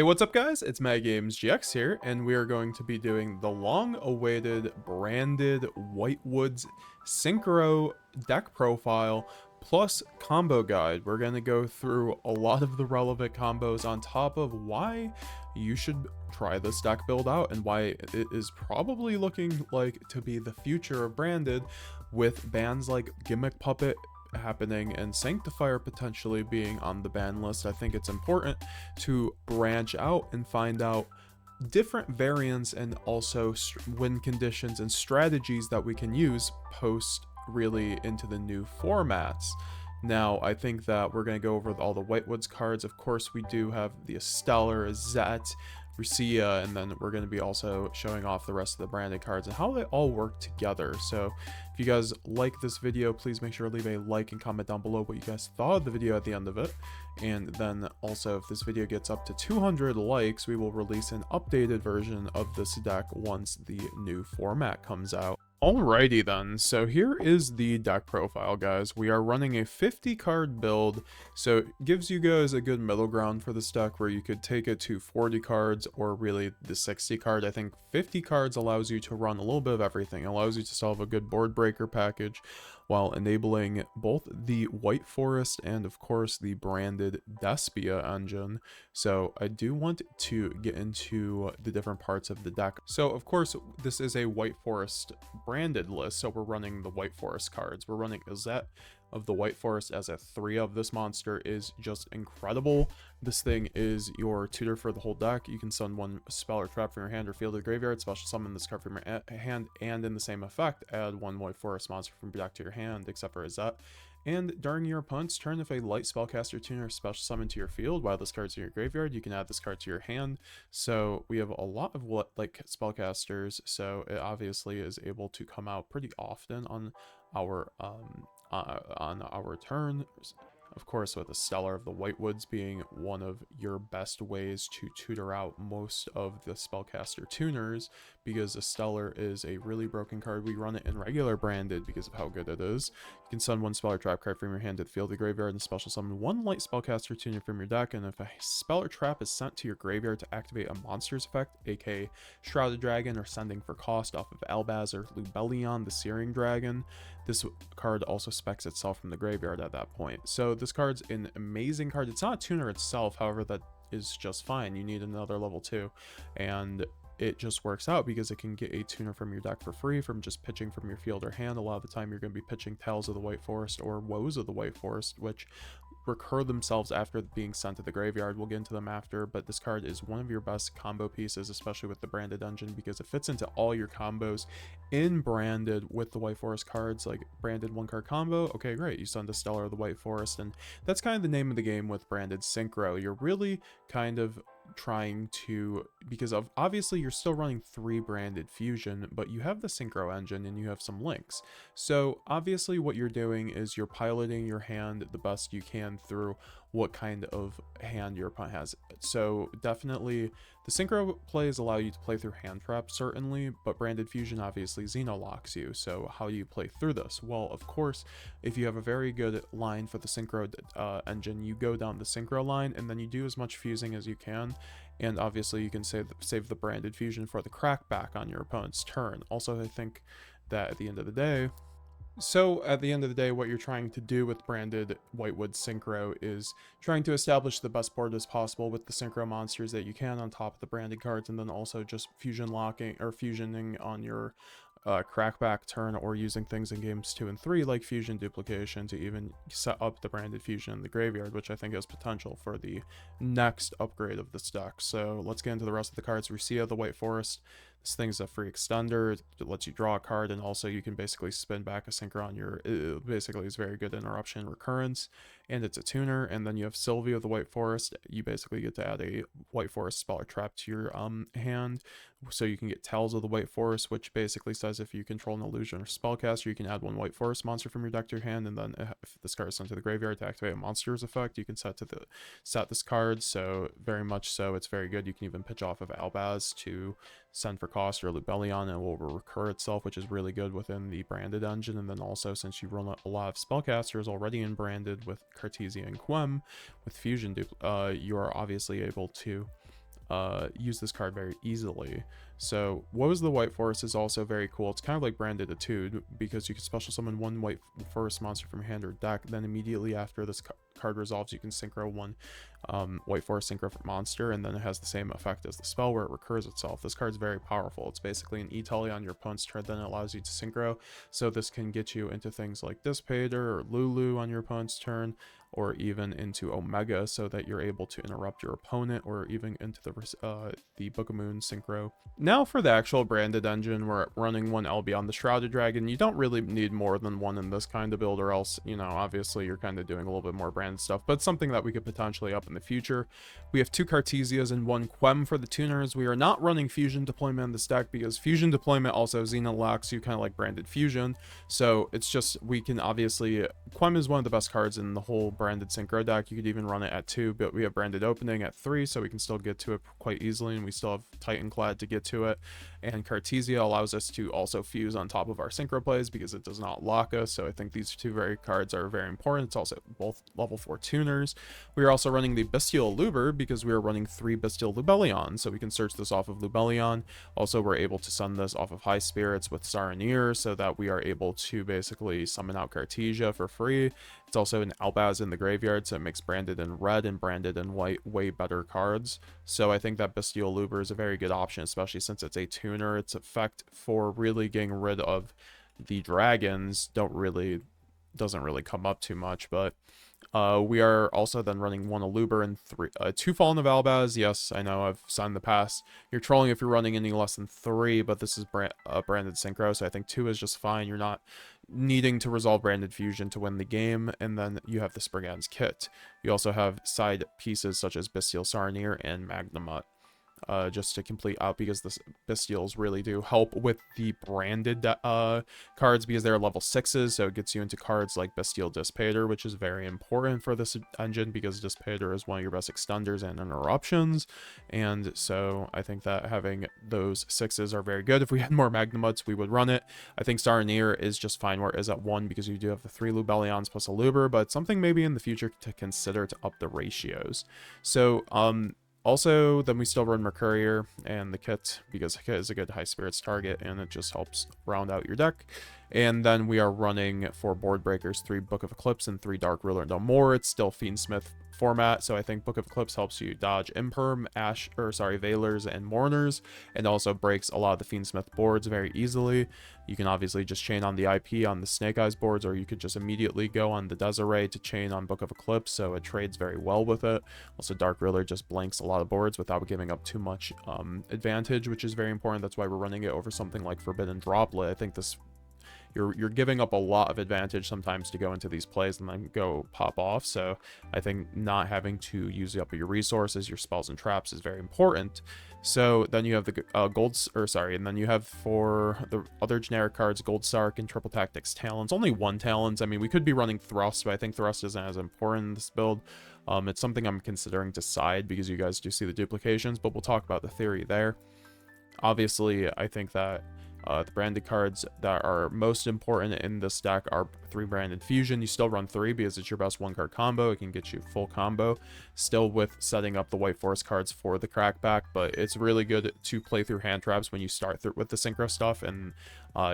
Hey, what's up guys? It's Mad Games GX here, and we are going to be doing the long-awaited branded Whitewoods Synchro deck profile plus combo guide. We're going to go through a lot of the relevant combos on top of why you should try this deck build out and why it is probably looking like to be the future of branded, with bans like Gimmick Puppet happening and Sanctifier potentially being on the ban list. I think it's important to branch out and find out different variants and also win conditions and strategies that we can use post really into the new formats. Now, I think that we're going to go over all the Whitewoods cards. Of course, we do have the Astellar, Zet, Rusia, and then we're going to be also showing off the rest of the branded cards and how they all work together. So if you guys like this video, please make sure to leave a like and comment down below what you guys thought of the video at the end of it. And then also, if this video gets up to 200 likes, we will release an updated version of this deck once the new format comes out. Alrighty then, so here is the deck profile, guys. We are running a 50 card build, so it gives you guys a good middle ground for this deck where you could take it to 40 cards or really the 60 card. I think 50 cards allows you to run a little bit of everything. It allows you to solve a good board breaker package while enabling both the White Forest and of course the branded Despia engine. So I do want to get into the different parts of the deck. So of course this is a White Forest branded list, so we're running the White Forest cards. We're running a Zet of the White Forest as a 3 of. This monster is just incredible. This thing is your tutor for the whole deck. You can summon one spell or trap from your hand or field to the graveyard, special summon this card from your hand, and in the same effect, add one White Forest monster from your deck to your hand, except for a Zet. And during your opponent's turn, if a light spellcaster tuner is special summon to your field while this card's in your graveyard, you can add this card to your hand. So we have a lot of like spellcasters, so it obviously is able to come out pretty often on our turn. Of course, with Astellar of the Whitewoods being one of your best ways to tutor out most of the spellcaster tuners, because Astellar is a really broken card. We run it in regular branded because of how good it is. You can summon one spell or trap card from your hand to the field of the graveyard and special summon one light spellcaster tuner from your deck, and if a spell or trap is sent to your graveyard to activate a monster's effect, aka Shrouded Dragon or Sending for Cost off of Albaz or Lubellion the Searing Dragon, this card also specs itself from the graveyard at that point. So this card's an amazing card. It's not a tuner itself, however, that is just fine. You need another level 2, and it just works out because it can get a tuner from your deck for free from just pitching from your field or hand. A lot of the time you're going to be pitching Tales of the White Forest or Woes of the White Forest, which recur themselves after being sent to the graveyard. We'll get into them after, but this card is one of your best combo pieces, especially with the branded engine, because it fits into all your combos in branded with the White Forest cards. Like branded 1-card combo, okay, great, you send a Stellar of the White Forest, and that's kind of the name of the game with branded synchro. You're really kind of trying to, because of obviously you're still running 3 branded fusion, but you have the synchro engine and you have some links. So obviously what you're doing is you're piloting your hand the best you can through what kind of hand your opponent has. So definitely the synchro plays allow you to play through hand traps, certainly, but branded fusion obviously xenolocks you. So how do you play through this? Well, of course, if you have a very good line for the synchro engine, you go down the synchro line and then you do as much fusing as you can. And obviously you can save the branded fusion for the crackback on your opponent's turn. Also, I think that at the end of the day, what you're trying to do with branded Whitewood Synchro is trying to establish the best board as possible with the synchro monsters that you can on top of the branded cards, and then also just fusion locking or fusioning on your crackback turn, or using things in games 2 and 3 like fusion duplication to even set up the branded fusion in the graveyard, which I think has potential for the next upgrade of this deck. So let's get into the rest of the cards. Rusia, the White Forest. This thing's a free extender. It lets you draw a card, and also you can basically spin back a synchro on your, it basically is very good interruption recurrence, and it's a tuner. And then you have Sylvia of the White Forest. You basically get to add a White Forest spell or trap to your hand, so you can get Tales of the White Forest, which basically says if you control an illusion or spellcaster, you can add one White Forest monster from your deck to your hand, and then if this card is sent to the graveyard to activate a monster's effect, you can set this card. So very much so, it's very good. You can even pitch off of Albaz to send for cost or Lubellion, and it will recur itself, which is really good within the branded engine. And then also, since you run a lot of spellcasters already in branded with Carteisa and Quem with fusion, you are obviously able to use this card very easily. So Woe's the White Forest is also very cool. It's kind of like Branded Etude, because you can special summon one White Forest monster from hand or deck, then immediately after this card resolves, you can synchro one White Forest synchro monster, and then it has the same effect as the spell where it recurs itself. This card's very powerful. It's basically an E-Tully on your opponent's turn, then it allows you to synchro. So this can get you into things like Dissipator or Lulu on your opponent's turn, or even into Omega, so that you're able to interrupt your opponent, or even into the Book of Moon synchro. Now for the actual branded engine, we're running one Albion the Shrouded Dragon. You don't really need more than one in this kind of build, or else, you know, obviously you're kind of doing a little bit more branded stuff, but something that we could potentially up in the future. We have 2 Cartesias and 1 Quem for the tuners. We are not running Fusion deployment in this deck, because Fusion deployment also Xena locks you, kind of like branded Fusion. So it's just, we can obviously, Quem is one of the best cards in the whole branded synchro deck. You could even run it at 2, but we have branded opening at 3, so we can still get to it quite easily, and we still have Titanclad to get to it. And Cartesia allows us to also fuse on top of our synchro plays, because it does not lock us. So I think these 2 cards are very important. It's also both level 4 tuners. We are also running the Bestial Luber, because we are running 3 Bestial Lubellion, so we can search this off of Lubellion. Also, we're able to send this off of High Spirits with Saronir, so that we are able to basically summon out Cartesia for free. It's also an Albaz in the graveyard, so it makes branded in red and branded in white way better cards. So I think that Bestial Luber is a very good option, especially since it's a tuner. Its effect for really getting rid of the dragons doesn't really come up too much, but we are also then running 1 Aluber and 2 Fallen of Albaz. Yes, I know, I've signed the pass. You're trolling if you're running any less than 3, but this is branded synchro, so I think 2 is just fine. You're not needing to resolve branded fusion to win the game. And then you have the Spriggan's Kit. You also have side pieces such as Bestial Saronir and Magnamut. Just to complete out, because the Bestials really do help with the branded cards, because they're level 6s, so it gets you into cards like Bestial Dissipator, which is very important for this engine, because Dissipator is one of your best extenders and interruptions, and so I think that having those 6s are very good. If we had more Magnamuts, we would run it. I think Saronir is just fine where it is at 1, because you do have the 3 Lubellions plus a Luber, but something maybe in the future to consider to up the ratios. So, also, then we still run Mercurier and the Kit, because the Kit is a good high spirits target, and it just helps round out your deck. And then we are running 4 board breakers, 3 Book of Eclipse, and 3 Dark Ruler no more. It's still Fiendsmith format, so I think Book of Eclipse helps you dodge Imperm, Veilers, and Mourners, and also breaks a lot of the Fiendsmith boards very easily. You can obviously just chain on the IP on the Snake Eyes boards, or you could just immediately go on the Desiree to chain on Book of Eclipse, so it trades very well with it. Also, Dark Ruler just blanks a lot of boards without giving up too much advantage, which is very important. That's why we're running it over something like Forbidden Droplet. I think this you're giving up a lot of advantage sometimes to go into these plays and then go pop off. So I think not having to use up your resources, your spells and traps is very important. So then you have the and then you have for the other generic cards, Gold Sark and Triple Tactics Talons. Only 1 Talons. I mean, we could be running Thrust, but I think Thrust isn't as important in this build. It's something I'm considering to side, because you guys do see the duplications, but we'll talk about the theory there. Obviously, I think that the branded cards that are most important in this deck are 3 branded fusion. You still run 3 because it's your best 1-card combo. It can get you full combo, still with setting up the White Forest cards for the crackback, but it's really good to play through hand traps when you start through with the synchro stuff, and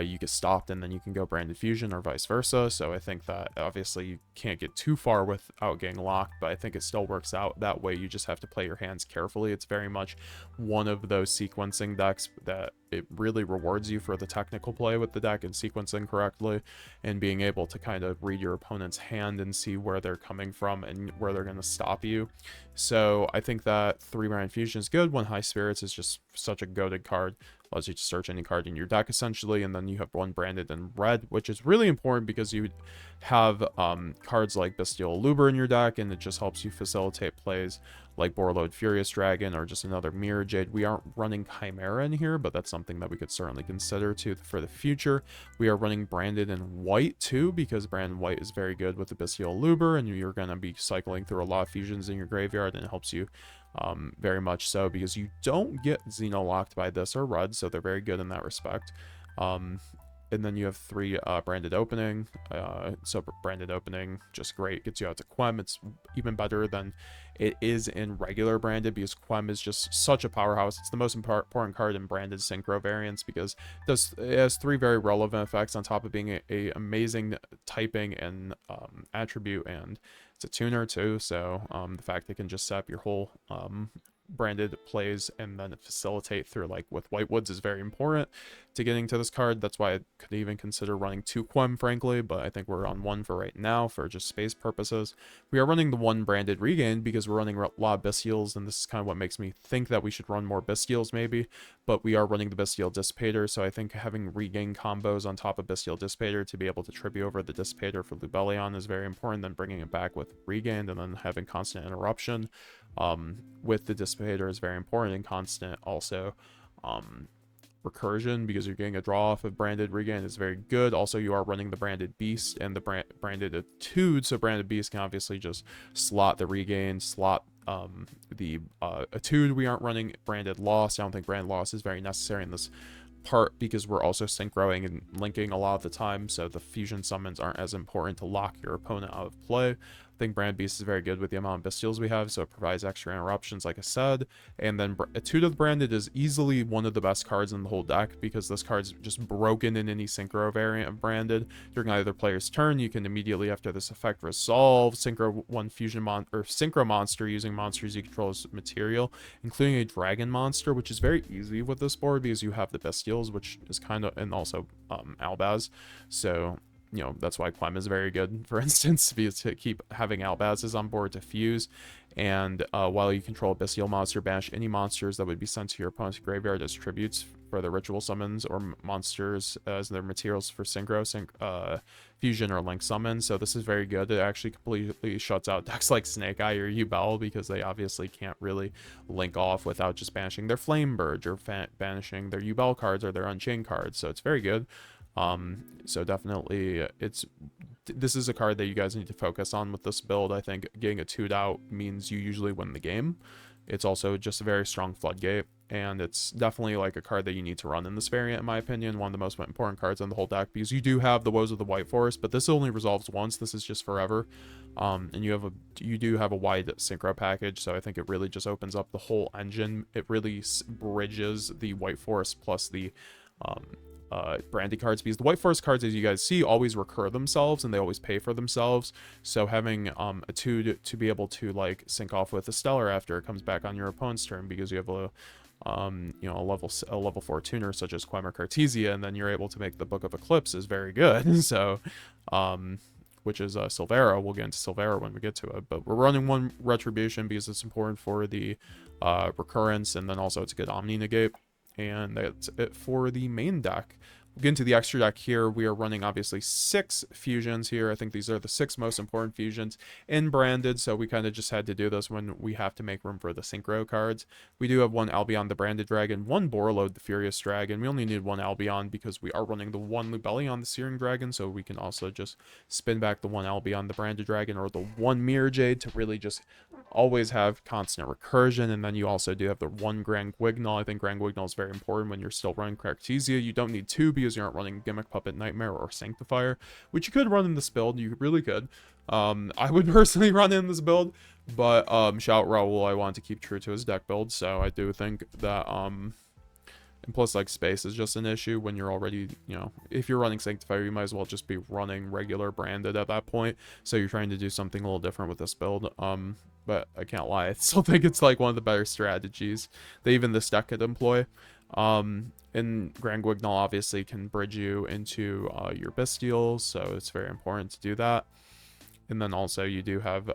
you get stopped and then you can go branded fusion, or vice versa. So I think that obviously you can't get too far without getting locked, but I think it still works out that way. You just have to play your hands carefully. It's very much one of those sequencing decks that it really rewards you for the technical play with the deck and sequencing correctly, and being able to kind of read your opponent's hand and see where they're coming from and where they're going to stop you. So I think that 3 brand fusion is good. 1 high spirits is just such a goated card. Allows you to search any card in your deck essentially, and then you have 1 branded in red, which is really important because you have cards like Bestial Luber in your deck, and it just helps you facilitate plays like Borreload Furious Dragon or just another Mirror Jade. We aren't running Chimera in here, but that's something that we could certainly consider for the future. We are running branded in white too, because branded white is very good with the Bestial Luber, and you're going to be cycling through a lot of fusions in your graveyard, and it helps you very much so, because you don't get Xeno locked by this or red, so they're very good in that respect. And then you have 3 branded opening. So branded opening, just great. Gets you out to Quem. It's even better than it is in regular branded because Quem is just such a powerhouse. It's the most important card in branded synchro variants because it has 3 very relevant effects on top of being a amazing typing and attribute, and it's a tuner too. So the fact it can just set up your whole branded plays and then facilitate through like with Whitewoods is very important to getting to this card. That's why I could even consider running 2 Quem, frankly, but I think we're on 1 for right now for just space purposes. We are running the 1 branded regain because we're running a lot of Bestials, and this is kind of what makes me think that we should run more Bestials maybe, but we are running the Bestial Dissipator, so I think having regain combos on top of Bestial Dissipator to be able to tribute over the Dissipator for Lubellion is very important, then bringing it back with regained and then having constant interruption with the Dissipator is very important, and constant also recursion because you're getting a draw off of branded regain is very good. Also, you are running the branded beast and the branded etude, so branded beast can obviously just slot the regain, slot the etude. We aren't running branded loss. I don't think branded loss is very necessary in this part because we're also synchroing and linking a lot of the time, so the fusion summons aren't as important to lock your opponent out of play. I think Brand Beast is very good with the amount of Bestials we have, so it provides extra interruptions, like I said. And then Etude of the Branded is easily one of the best cards in the whole deck because this card's just broken in any Synchro variant of Branded. During either player's turn, you can immediately after this effect resolve Synchro one fusion or Synchro monster using monsters you control as material, including a Dragon monster, which is very easy with this board because you have the Bestials, which is kind of, and also Albaz. So you know, that's why Quem is very good, for instance, because to keep having Albazes on board to fuse. And while you control a Bestial monster, banish any monsters that would be sent to your opponent's graveyard as tributes for the ritual summons, or monsters as their materials for synchro, fusion, or link summon. So this is very good. It actually completely shuts out decks like Snake Eye or Yubel because they obviously can't really link off without just banishing their Flame Burge or banishing their Yubel cards or their Unchained cards. So it's very good. So definitely this is a card that you guys need to focus on with this build. I think getting a 2'd out means you usually win the game. It's also just a very strong floodgate, and it's definitely like a card that you need to run in this variant, in my opinion. One of the most important cards in the whole deck, because you do have the Woes of the White Forest, but this only resolves once. This is just forever. And you do have a wide synchro package, so I think it really just opens up the whole engine. It really bridges the White Forest plus the brandy cards, because the White Forest cards, as you guys see, always recur themselves and they always pay for themselves. So having a 2 to be able to like sync off with Astellar after it comes back on your opponent's turn, because you have a you know, a level 4 tuner such as Quem or Cartesia, and then you're able to make the Book of Eclipse, is very good. So which is Silvera. We'll get into Silvera when we get to it, but we're running 1 Retribution because it's important for the recurrence, and then also it's a good Omni negate. And that's it for the main deck. We'll get into the extra deck here. We are running obviously 6 fusions here. I think these are the 6 most important fusions in branded, so we kind of just had to do this when we have to make room for the synchro cards. We do have 1 Albion the Branded Dragon, 1 Borreload the Furious Dragon. We only need 1 Albion because we are running the 1 Lubellion the Searing Dragon, so we can also just spin back the 1 Albion the Branded Dragon or the 1 Mirror Jade to really just always have constant recursion. And then you also do have the 1 Grand Guignol. I think Grand Guignol is very important when you're still running Cartesia. You don't need 2 because you aren't running Gimmick Puppet Nightmare or Sanctifier, which you could run in this build. You really could. I would personally run in this build, but shout out Raul, I want to keep true to his deck build, so I do think that and plus, like, space is just an issue when you're already, you know, if you're running Sanctifier, you might as well just be running regular branded at that point. So you're trying to do something a little different with this build. But I can't lie, I still think it's like one of the better strategies that even this deck could employ. And Grand Guignol obviously can bridge you into your Bestials, so it's very important to do that. And then also you do have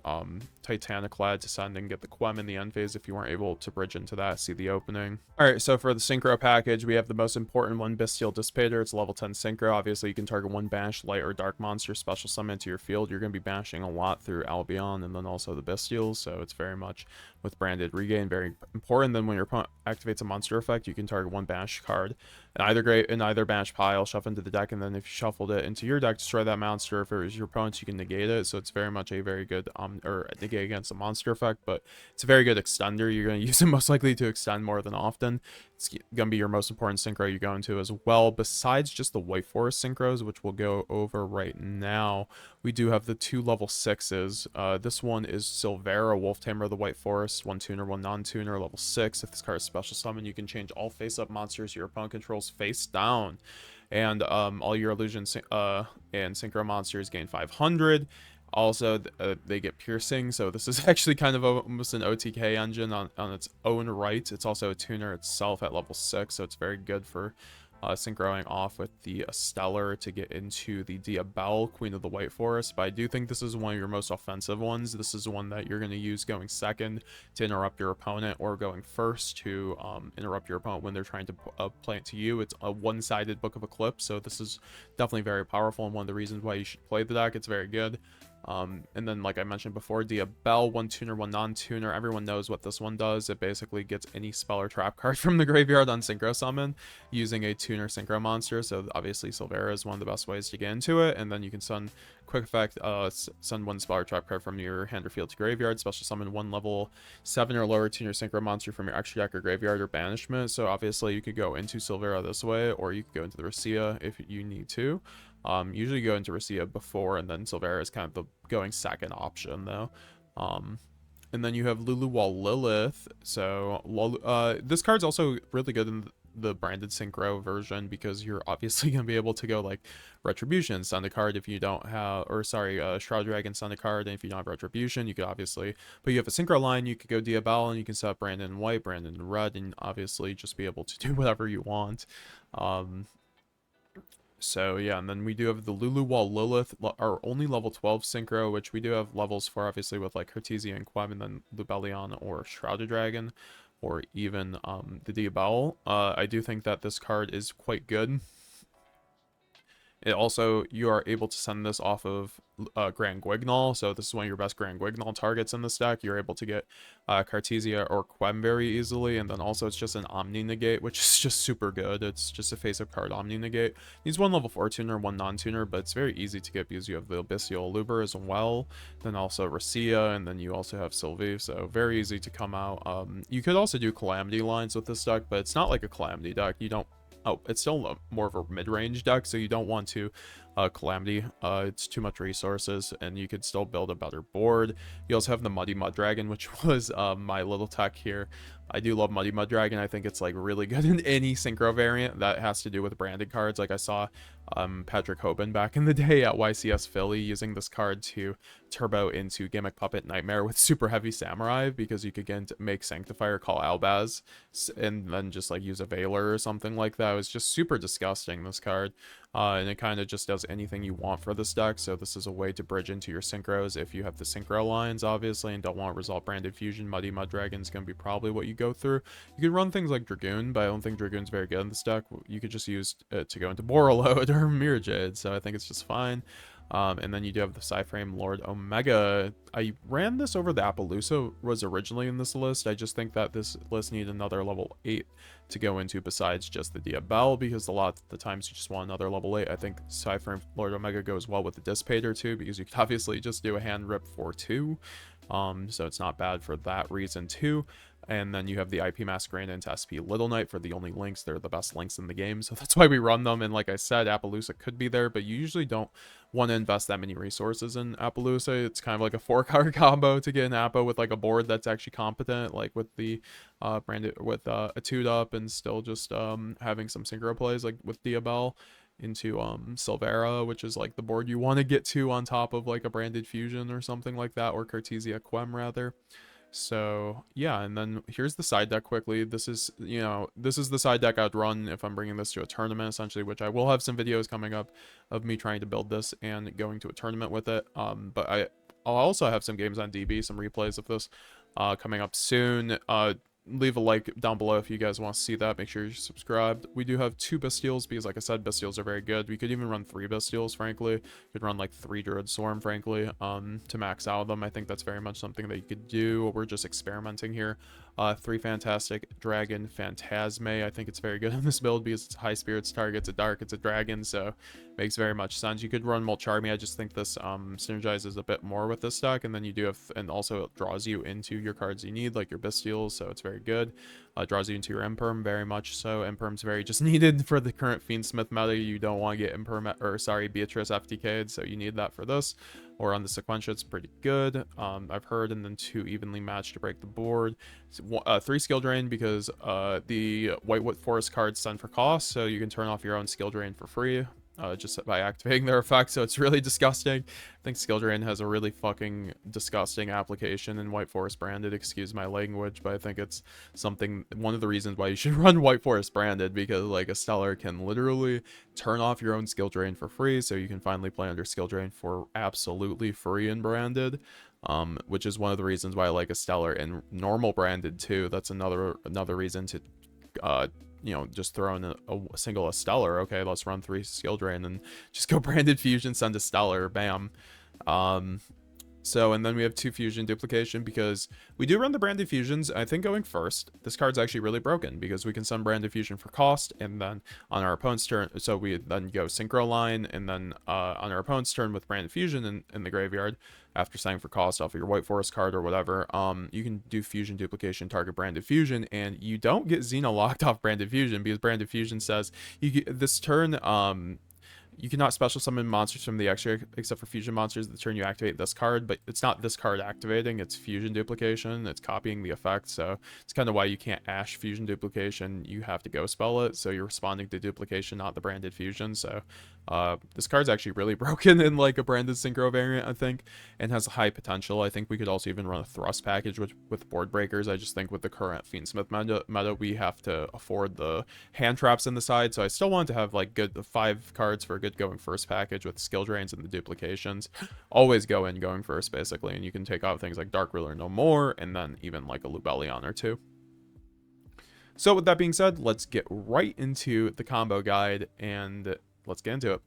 Titaniclad to send and get the Quem in the end phase if you weren't able to bridge into that, see the opening. Alright, so for the Synchro package, we have the most important one, Bestial Dissipator. It's level 10 Synchro. Obviously, you can target 1 banished light or dark monster, special summon into your field. You're going to be banishing a lot through Albion and then also the Bestials, so it's very much with Branded Regain, very important. Then when your opponent activates a monster effect, you can target 1 banished card in either banished pile, shuffle into the deck, and then if you shuffled it into your deck, destroy that monster. If it was your opponent's, you can negate it. So it's very much a very good or negate against a monster effect, but it's a very good extender. You're going to use it most likely to extend more than often. It's going to be your most important synchro you go into as well. Besides just the White Forest synchros, which we'll go over right now, we do have the 2 level 6s. This one is Silvera, Wolf Tamer of the White Forest, 1 tuner, 1 non-tuner, level 6. If this card is special summon, you can change all face-up monsters your opponent controls face down. And all your illusion and synchro monsters gain 500. Also, they get piercing, so this is actually kind of almost an OTK engine on its own right. It's also a tuner itself at level 6, so it's very good for synchroing off with the Astellar to get into the Diabelle, Queen of the White Forest. But I do think this is one of your most offensive ones. This is one that you're going to use going second to interrupt your opponent, or going first to interrupt your opponent when they're trying to play it to you. It's a one-sided Book of Eclipse, so this is definitely very powerful, and one of the reasons why you should play the deck. It's very good. And then, like I mentioned before, Diabelle, 1 tuner, 1 non-tuner. Everyone knows what this one does. It basically gets any spell or trap card from the graveyard on synchro summon using a tuner synchro monster. So obviously Silvera is one of the best ways to get into it. And then you can send quick effect, send 1 spell or trap card from your hand or field to graveyard, special summon 1 level 7 or lower tuner synchro monster from your extra deck or graveyard or banishment. So obviously you could go into Silvera this way, or you could go into the Racia if you need to. Usually go into Racia before, and then Silvera is kind of the going second option though. And then you have Luluwal Lilith. So this card's also really good in the branded synchro version, because you're obviously going to be able to go like Retribution, send a card if you don't have, or sorry, Shroud Dragon, send a card, and if you don't have Retribution, you could obviously, but you have a synchro line, you could go Diabelle, and you can set up Brandon in white, Brandon in red, and obviously just be able to do whatever you want. So yeah, and then we do have the Luluwal Lilith, our only level 12 synchro, which we do have levels for obviously with like carteisa and Quem, and then Lubellion or Shrouded Dragon, or even the Diabelle. I do think that this card is quite good. It also, you are able to send this off of Grand Guignol, so this is one of your best Grand Guignol targets in this deck. You're able to get Cartesia or Quem very easily, and then also it's just an Omni Negate, which is just super good. It's just a face-up card Omni Negate. Needs 1 level 4 tuner, 1 non-tuner, but it's very easy to get because you have the Abyssal Luber as well, then also Racia, and then you also have Sylvie, so very easy to come out. You could also do Calamity lines with this deck, but it's not like a Calamity deck. You don't... Oh, it's still more of a mid-range deck, so you don't want to Calamity. It's too much resources, and you could still build a better board. You also have the Muddy Mud Dragon, which was my little tech here. I do love Muddy Mud Dragon. I think it's like really good in any synchro variant that has to do with branded cards. Like I saw Patrick Hoban back in the day at YCS Philly using this card to turbo into Gimmick Puppet Nightmare with Super Heavy Samurai, because you could make Sanctifier call Albaz and then just like use a Veiler or something like that. It was just super disgusting, this card. And it kind of just does anything you want for this deck, so this is a way to bridge into your synchros if you have the synchro lines, obviously, and don't want Resolve Branded Fusion. Muddy Mud Dragon is going to be probably what you go through. You could run things like Dragoon, but I don't think Dragoon's very good in this deck. You could just use it to go into Borreload or Mirror Jade, so I think it's just fine. And then you do have the Psyframe Lord Omega. I ran this over the Appaloosa was originally in this list. I just think that this list needs another level 8 to go into besides just the Diabelle, because a lot of the times you just want another level 8. I think Psyframe Lord Omega goes well with the Dissipator too, because you could obviously just do a hand rip for 2. So it's not bad for that reason too. And then you have the IP Masquerade into SP Little Knight for the only links. They're the best links in the game, so that's why we run them. And like I said, Appaloosa could be there, but you usually don't want to invest that many resources in Appaloosa. It's kind of like a 4-card combo to get an Appa with like a board that's actually competent, like with the branded with a 2-up, and still just having some synchro plays like with Diabelle into Silvera, which is like the board you want to get to on top of like a branded fusion or something like that, or Cartesia Quem rather. So yeah, and then here's the side deck quickly. This is, you know, this is the side deck I'd run if I'm bringing this to a tournament, essentially, which I will have some videos coming up of me trying to build this and going to a tournament with it. But I'll also have some games on DB, some replays of this coming up soon. Leave a like down below if you guys want to see that. Make sure you're subscribed. We do have 2 Bestials because, like I said, Bestials are very good. We could even run 3 Bestials, frankly. You could run like 3 Druid Swarm, frankly, to max out them. I think that's very much something that you could do. We're just experimenting here. 3 Fantastic Dragon Phantasme. I think it's very good in this build because it's high spirits target, it's a dark, it's a dragon, so makes very much sense. You could run Mulcharmy. I just think this synergizes a bit more with this deck, and then you do have, and also it draws you into your cards you need, like your Bestials, so it's very very good. Draws you into your imperm, very much so. Imperm's very just needed for the current Fiendsmith meta. You don't want to get imperm, or sorry, Beatrice FTK'd, so you need that for this. Or on the Sequentia, it's pretty good. I've heard, and then 2 evenly matched to break the board. 3 skill drain because the Whitewood Forest cards send for cost, so you can turn off your own skill drain for free. Just by activating their effect, so it's really disgusting. I think Skill Drain has a really fucking disgusting application in White Forest Branded, excuse my language, but I think it's one of the reasons why you should run White Forest Branded, because like Astellar can literally turn off your own Skill Drain for free, so you can finally play under Skill Drain for absolutely free in Branded. Which is one of the reasons why I like Astellar and normal Branded too. That's another reason to you know, just throw in a single Astellar. Okay, let's run 3 skill drain and just go Branded Fusion, send Astellar, bam. So, and then we have 2 fusion duplication because we do run the Branded Fusions. I think going first, this card's actually really broken because we can send Branded Fusion for cost, and then on our opponent's turn, so we then go Synchro line, and then on our opponent's turn with Branded Fusion in the graveyard, after sending for cost off of your White Forest card or whatever, you can do fusion duplication, target Branded Fusion, and you don't get Xena locked off Branded Fusion because Branded Fusion says you get this turn, you cannot special summon monsters from the extra except for fusion monsters the turn you activate this card, but it's not this card activating, it's fusion duplication, it's copying the effect, so it's kind of why you can't Ash fusion duplication, you have to go spell it, so you're responding to duplication, not the Branded Fusion. So this card's actually really broken in like a Branded Synchro variant, I think, and has a high potential. I think we could also even run a Thrust package with board breakers. I just think with the current Fiendsmith meta, we have to afford the hand traps in the side, so I still want to have like good 5 cards for a good going first package with skill drains and the duplications. Always going first basically, and you can take out things like Dark Ruler No More, and then even like a Lubellion or 2. So with that being said, let's get right into the combo guide and let's get into it.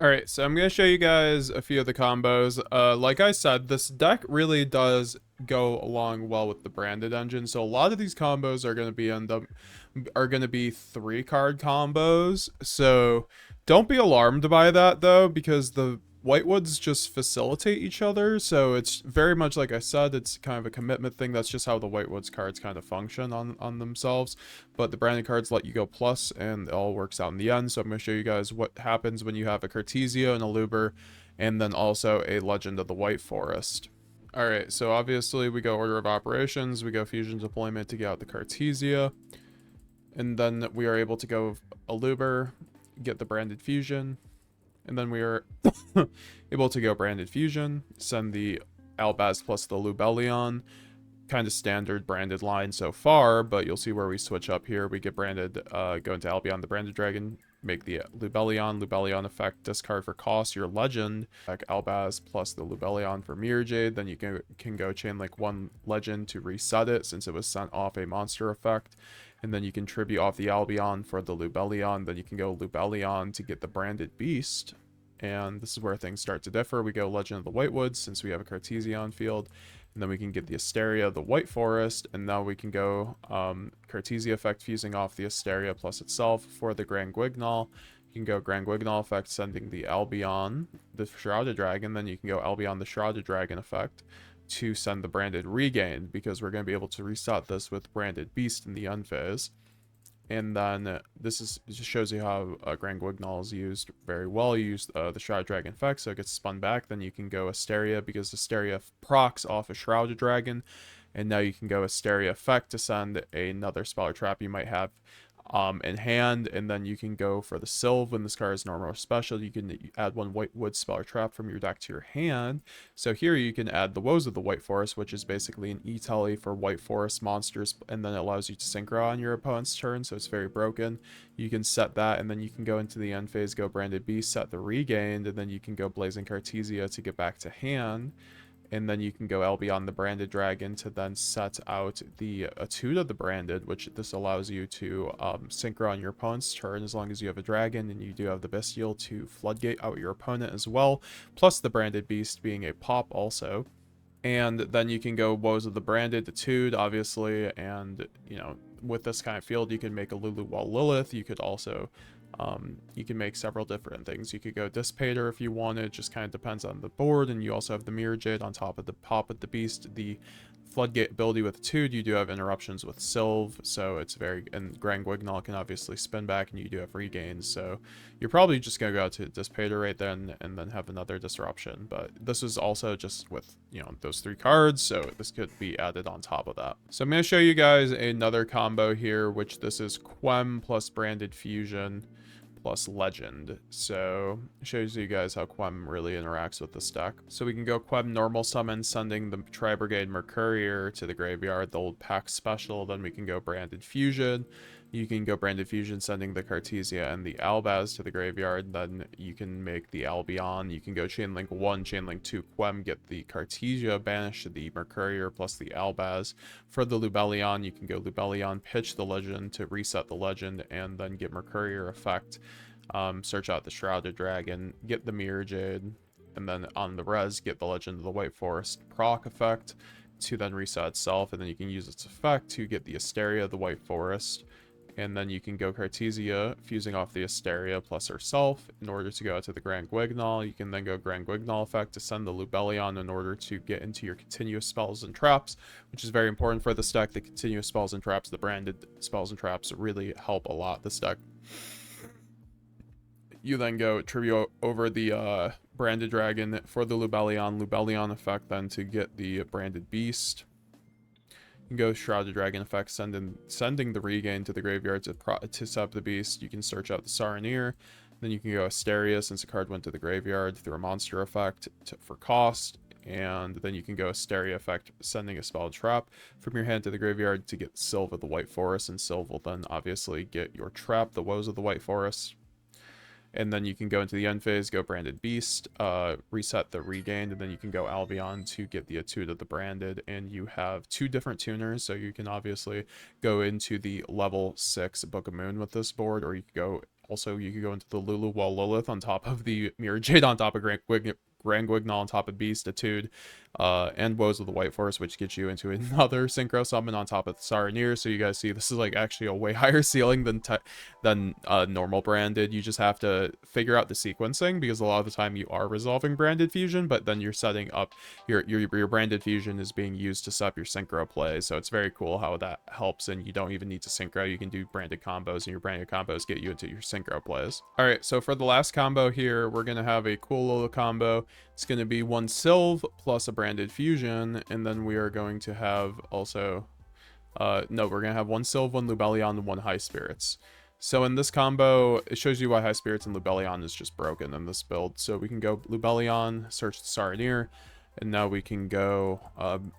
Alright, so I'm going to show you guys a few of the combos. Like I said, this deck really does go along well with the Branded engine, so a lot of these combos are going to be 3-card combos, so don't be alarmed by that though, because the Whitewoods just facilitate each other, so it's very much like I said, it's kind of a commitment thing. That's just how the Whitewoods cards kind of function on themselves, but the Branded cards let you go plus, and it all works out in the end. So I'm going to show you guys what happens when you have a Cartesia and a Luber, and then also a Legend of the White Forest. Alright, so obviously we go order of operations, we go fusion deployment to get out the Cartesia, and then we are able to go a Luber, get the Branded Fusion, and then we are able to go Branded Fusion, send the Albaz plus the Lubellion. Kind of standard Branded line so far, but you'll see where we switch up here. We get Branded, go into Albion the Branded Dragon, make the Lubellion effect, discard for cost your Legend, like Albaz plus the Lubellion for Mirror Jade. Then you can go chain like 1 Legend to reset it since it was sent off a monster effect. And then you can tribute off the Albion for the Lubellion. Then you can go Lubellion to get the Branded Beast. And this is where things start to differ. We go Legend of the Whitewoods since we have a Cartesia on field. And then we can get the Asteria, the White Forest. And now we can go Cartesia effect fusing off the Asteria plus itself for the Grand Guignol. You can go Grand Guignol effect sending the Albion, the Shrouded Dragon. Then you can go Albion, the Shrouded Dragon effect to send the Branded Regain, because we're going to be able to reset this with Branded Beast in the end phase. And then just shows you how Grand Guignol is used very well. You use the Shrouded Dragon effect, so it gets spun back. Then you can go Asteria, because Asteria procs off a Shrouded Dragon. And now you can go Asteria effect to send another spell or trap you might have in hand. And then you can go for the Sylve when this card is normal or special. You can add 1 Whitewood spell or trap from your deck to your hand. So here you can add the Woes of the White Forest, which is basically an E-Telly for White Forest monsters, and then it allows you to synchro on your opponent's turn, so it's very broken. You can set that, and then you can go into the end phase, go Branded Beast, set the Regained, and then you can go Blazing Cartesia to get back to hand. And then you can go Albion the Branded Dragon to then set out the Etude of the Branded, which this allows you to synchro on your opponent's turn as long as you have a dragon, and you do have the Bestial to floodgate out your opponent as well, plus the Branded Beast being a pop also. And then you can go Woes of the Branded, Etude, obviously, and, you know, with this kind of field, you can make a Lulu Wall Lilith. You could also you can make several different things. You could go Dissipator if you wanted, just kind of depends on the board. And you also have the Mirror Jade on top of the pop of the Beast, the Floodgate ability with Tude, you do have interruptions with Sylve, so it's very, and Grand Guignol can obviously spin back, and you do have regains, so you're probably just gonna go out to Dissipator right then, and then have another disruption, but this is also just with, you know, those 3 cards, so this could be added on top of that. So I'm gonna show you guys another combo here, which this is Quem plus Branded Fusion plus Legend. So it shows you guys how Quem really interacts with this deck. So we can go Quem normal summon, sending the Tri-Brigade Mercourier to the graveyard, the old pack special. Then we can go Branded Fusion. You can go Branded Fusion, sending the Cartesia and the Albaz to the graveyard. Then you can make the Albion. You can go Chainlink 1, Chainlink 2, Quem, get the Cartesia, banish the Mercourier plus the Albaz. For the Lubellion, you can go Lubellion, pitch the Legend to reset the Legend, and then get Mercourier effect. Search out the Shrouded Dragon, get the Mirror Jade, and then on the res, get the Legend of the White Forest proc effect to then reset itself, and then you can use its effect to get the Asteria of the White Forest. And then you can go Cartesia, fusing off the Asteria plus herself in order to go out to the Grand Guignol. You can then go Grand Guignol effect to send the Lubellion in order to get into your continuous spells and traps, which is very important for this deck. The continuous spells and traps, the branded spells and traps really help a lot this deck. You then go tribute over the Branded Dragon for the Lubellion effect then to get the Branded Beast. You can go Shrouded Dragon effect, sending the regain to the graveyard to sub the beast. You can search out the Saronir. Then you can go Asteria, since the card went to the graveyard, through a monster effect for cost. And then you can go Asteria effect, sending a spell trap from your hand to the graveyard to get Sylve of the White Forest. And Sylve will then obviously get your trap, the Woes of the White Forest. And then you can go into the end phase, go Branded Beast, reset the regained, and then you can go Albion to get the Etude of the Branded. And you have 2 different tuners, so you can obviously go into the level 6 Book of Moon with this board, or you could go, also you could go into the Lulu Wall Lilith on top of the Mirror Jade, on top of Grand Guignol, on top of Beast, Etude, and Woes of the White Forest, which gets you into another Synchro Summon on top of the Saronir. So you guys see, this is like actually a way higher ceiling than normal Branded. You just have to figure out the sequencing, because a lot of the time you are resolving Branded Fusion, but then you're setting up your Branded Fusion is being used to set up your Synchro play. So it's very cool how that helps, and you don't even need to Synchro. You can do Branded combos, and your Branded combos get you into your Synchro plays. All right, so for the last combo here, we're gonna have a cool little combo. It's going to be 1 Sylve plus a Branded Fusion, and then we are going to have also, no, we're going to have 1 Sylve, 1 Lubellion, and 1 High Spirits. So in this combo, it shows you why High Spirits and Lubellion is just broken in this build. So we can go Lubellion, search the Saronir, and now we can go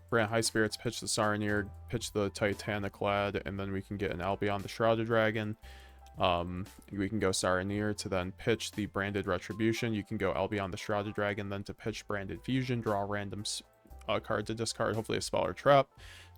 brand High Spirits, pitch the Saronir, pitch the Titaniclad, and then we can get an Albion, the Shrouded Dragon. We can go Saronir to then pitch the Branded Retribution. You can go Albion the Shrouded Dragon, then to pitch Branded Fusion, draw a random card to discard, hopefully a spell or trap.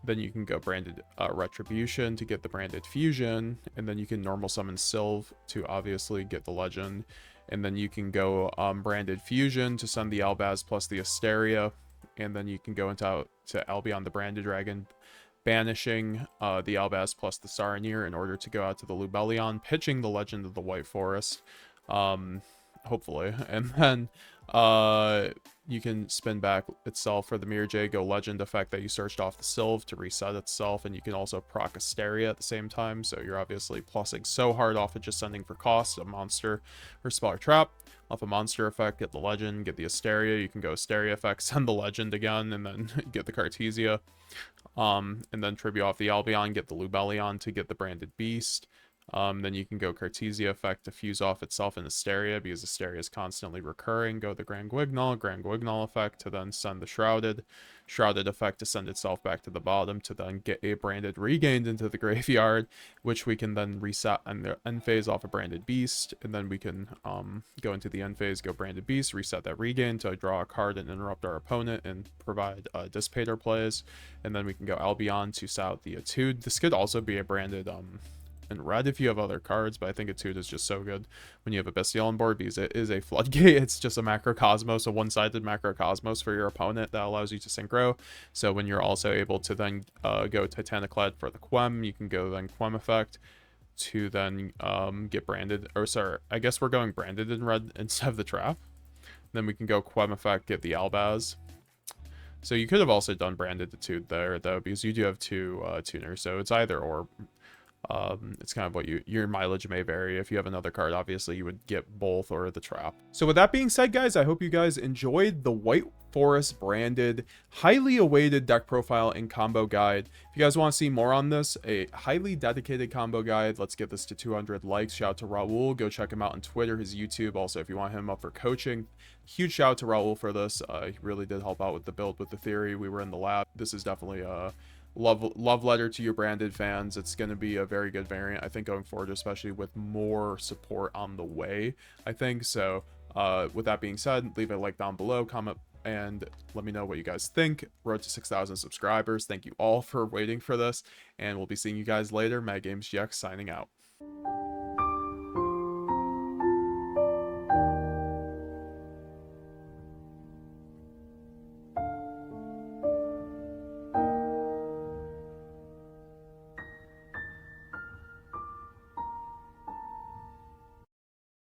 Then you can go Branded Retribution to get the Branded Fusion, and then you can normal summon Sylve to obviously get the Legend. And then you can go Branded Fusion to send the Albaz plus the Asteria, and then you can go into Albion the Branded Dragon, banishing the Albaz plus the Saronir in order to go out to the Lubellion, pitching the Legend of the White Forest, hopefully, and then you can spin back itself for the Mirror Jade, go Legend effect that you searched off the Sylve to reset itself, and you can also proc Asteria at the same time, so you're obviously plussing so hard off of just sending for cost, a monster or spell or trap. Off a monster effect, get the Legend, get the Asteria. You can go Asteria effect, send the Legend again, and then get the Cartesia. And then tribute off the Albion, get the Lubellion to get the Branded Beast. Then you can go Cartesia effect to fuse off itself in Asteria, because Asteria is constantly recurring. Go the Grand Guignol effect to then send the Shrouded effect to send itself back to the bottom to then get a Branded regained into the graveyard, which we can then reset in the end phase off a Branded Beast, and then we can go into the end phase, go Branded Beast, reset that regain to draw a card and interrupt our opponent and provide Dissipator plays, and then we can go Albion to set out the Etude. This could also be a Branded in red if you have other cards, but I think Etude is just so good when you have a Bestial on board, because it is a floodgate. It's just a Macrocosmos, a one-sided Macrocosmos for your opponent that allows you to synchro. So when you're also able to then go Titaniclad for the Quem, you can go then Quem effect to then get Branded, or sorry, I guess we're going Branded in red instead of the trap. Then we can go Quem effect, get the Albaz. So you could have also done branded to 2 there, though, because you do have 2 tuners, so it's either or. It's kind of what your mileage may vary. If you have another card, obviously you would get both or the trap. So with that being said, guys, I hope you guys enjoyed the White Forest branded, highly awaited deck profile and combo guide. If you guys want to see more on this, a highly dedicated combo guide, let's get this to 200 likes. Shout out to Raul. Go check him out on Twitter, his YouTube. Also, if you want him up for coaching, huge shout out to Raul for this. He really did help out with the build, with the theory. We were in the lab. This is definitely a love letter to your branded fans. It's going to be a very good variant, I think, going forward, especially with more support on the way, I think. So with that being said, leave a like down below, comment, and let me know what you guys think. Road to 6,000 subscribers. Thank you all for waiting for this, and we'll be seeing you guys later. Mad Games GX signing out.